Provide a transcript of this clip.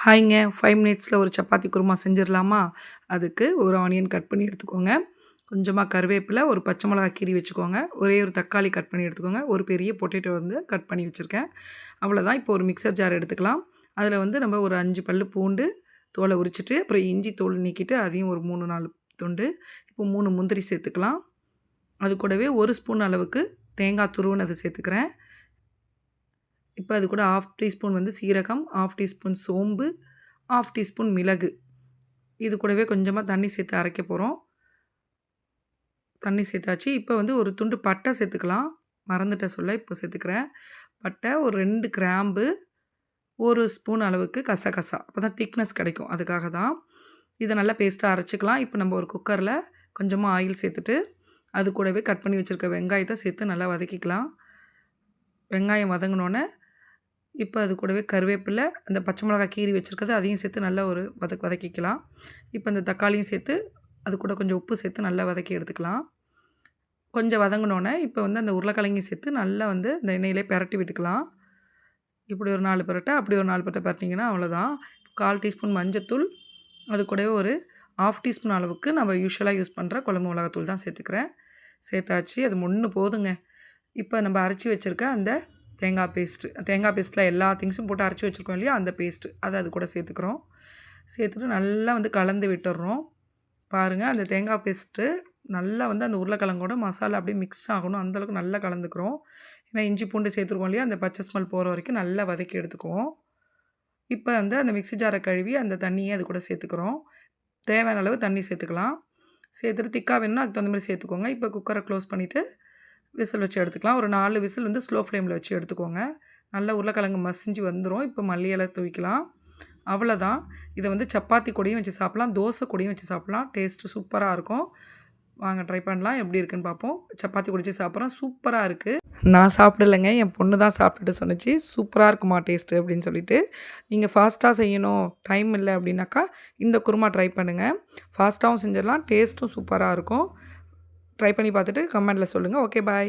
ஹாய்ங்க 5 மினிட்ஸில் ஒரு சப்பாத்தி குருமா செஞ்சிடலாமா? அதுக்கு ஒரு ஆனியன் கட் பண்ணி எடுத்துக்கோங்க. கொஞ்சமாக கருவேப்பிலை, ஒரு பச்சை மிளகாய் கீறி வச்சுக்கோங்க. ஒரே ஒரு தக்காளி கட் பண்ணி எடுத்துக்கோங்க. ஒரு பெரிய பொட்டேட்டோ வந்து கட் பண்ணி வச்சுருக்கேன். அவ்வளோதான். இப்போ ஒரு மிக்சர் ஜார் எடுத்துக்கலாம். அதில் வந்து நம்ம ஒரு 5 பல்லு பூண்டு தோலை உரிச்சிட்டு, அப்புறம் இஞ்சி தோல் நீக்கிட்டு அதையும் ஒரு 3, 4 துண்டு. இப்போ 3 முந்திரி சேர்த்துக்கலாம். அது கூடவே 1 ஸ்பூன் அளவுக்கு தேங்காய் துருவுனதை சேர்த்துக்கிறேன். இப்போ அது கூட 1/2 டீஸ்பூன் வந்து சீரகம், 1/2 டீஸ்பூன் சோம்பு, 1/2 டீஸ்பூன் மிளகு. இது கூடவே கொஞ்சமாக தண்ணி சேர்த்து அரைக்க போகிறோம். தண்ணி சேர்த்தாச்சு. இப்போ வந்து ஒரு துண்டு பட்டை சேர்த்துக்கலாம். மறந்துட்டேன் சொல்ல, இப்போ சேர்த்துக்கிறேன். பட்டை, ஒரு 2 கிராம்பு, 1 ஸ்பூன் அளவுக்கு கசகசா. அப்போ தான் திக்னஸ் கிடைக்கும். அதுக்காக தான். இதை நல்லா பேஸ்ட்டாக அரைச்சிக்கலாம். இப்போ நம்ம ஒரு குக்கரில் கொஞ்சமாக ஆயில் சேர்த்துட்டு, அது கூடவே கட் பண்ணி வச்சுருக்க வெங்காயத்தை சேர்த்து நல்லா வதக்கிக்கலாம். வெங்காயம் வதங்கினோன்னே இப்போ அது கூடவே கருவேப்பிலை, அந்த பச்சை மிளகாய் கீறி வச்சுருக்கறது அதையும் சேர்த்து நல்லா ஒரு வதக்கிக்கலாம். இப்போ இந்த தக்காளியும் சேர்த்து அது கூட கொஞ்சம் உப்பு சேர்த்து நல்லா வதக்கி எடுத்துக்கலாம். கொஞ்சம் வதங்கினோன்னே இப்போ வந்து அந்த உருளைக்கிழங்கையும் சேர்த்து நல்லா வந்து இந்த எண்ணெயிலே பெரட்டி விட்டுக்கலாம். இப்படி ஒரு 4 பெரட்டை, அப்படி ஒரு 4 பெரட்டை பெரட்டிங்கன்னா அவ்வளோதான். 1/4 டீஸ்பூன் மஞ்சத்தூள், அது கூடவே ஒரு 1/2 டீஸ்பூன் அளவுக்கு நம்ம யூசுவலாக யூஸ் பண்ணுற குழம்பு மிளகாத்தூள் தான் சேர்த்துக்கிறேன். சேர்த்தாச்சு. அது ஒன்று போதுங்க. இப்போ நம்ம அரைச்சி வச்சுருக்க அந்த தேங்காய் பேஸ்ட்டில் எல்லா திங்ஸும் போட்டு அரைச்சி வச்சுருக்கோம் இல்லையா, அந்த பேஸ்ட்டு அதை அது கூட சேர்த்துக்கிறோம். சேர்த்துட்டு நல்லா வந்து கலந்து விட்டுடுறோம். பாருங்கள், அந்த தேங்காய் பேஸ்ட்டு நல்லா வந்து அந்த உருளைக்கிழங்கோட மசாலா அப்படியே மிக்ஸ் ஆகணும். அந்தளவுக்கு நல்லா கலந்துக்கிறோம். ஏன்னா இஞ்சி பூண்டு சேர்த்துருக்கோம் இல்லையா, அந்த பச்சை ஸ்மெல் போகிற வரைக்கும் நல்லா வதக்கி எடுத்துக்குவோம். இப்போ வந்து அந்த மிக்ஸி ஜாரை கழுவி அந்த தண்ணியை அது கூட சேர்த்துக்கிறோம். தேவையான அளவு தண்ணி சேர்த்துக்கலாம். சேர்த்துட்டு திக்காக வேணும்னா அதுக்கு தகுந்த மாதிரி சேர்த்துக்கோங்க. இப்போ குக்கரை க்ளோஸ் பண்ணிவிட்டு விசில் வச்சு எடுத்துக்கலாம். ஒரு 4 விசில் வந்து ஸ்லோ ஃப்ளேமில் வச்சு எடுத்துக்கோங்க. நல்லா உருளைக்கிழங்கு மசிஞ்சு வந்துடும். இப்போ மல்லி இலை தூவிக்கலாம். அவ்வளோதான். இதை வந்து சப்பாத்தி கூடயும் வச்சு சாப்பிட்லாம், தோசை கூடயும் வச்சு சாப்பிட்லாம். டேஸ்ட்டு சூப்பராக இருக்கும். வாங்க ட்ரை பண்ணலாம். எப்படி இருக்குன்னு பார்ப்போம். சப்பாத்தி கூட வச்சு சாப்பிட்றோம். சூப்பராக இருக்குது. நான் சாப்பிடலைங்க. என் பொண்ணு தான் சாப்பிட்டுட்டு சொன்னுச்சு, "சூப்பராக இருக்குமா டேஸ்ட்டு" அப்படின்னு சொல்லிட்டு. நீங்கள் ஃபாஸ்ட்டாக செய்யணும், டைம் இல்லை அப்படின்னாக்கா இந்த குருமா ட்ரை பண்ணுங்கள். ஃபாஸ்ட்டாகவும் செஞ்சிடலாம், டேஸ்ட்டும் சூப்பராக இருக்கும். ட்ரை பண்ணி பார்த்துட்டு கமெண்ட்டில் சொல்லுங்கள். ஓகே, பாய்.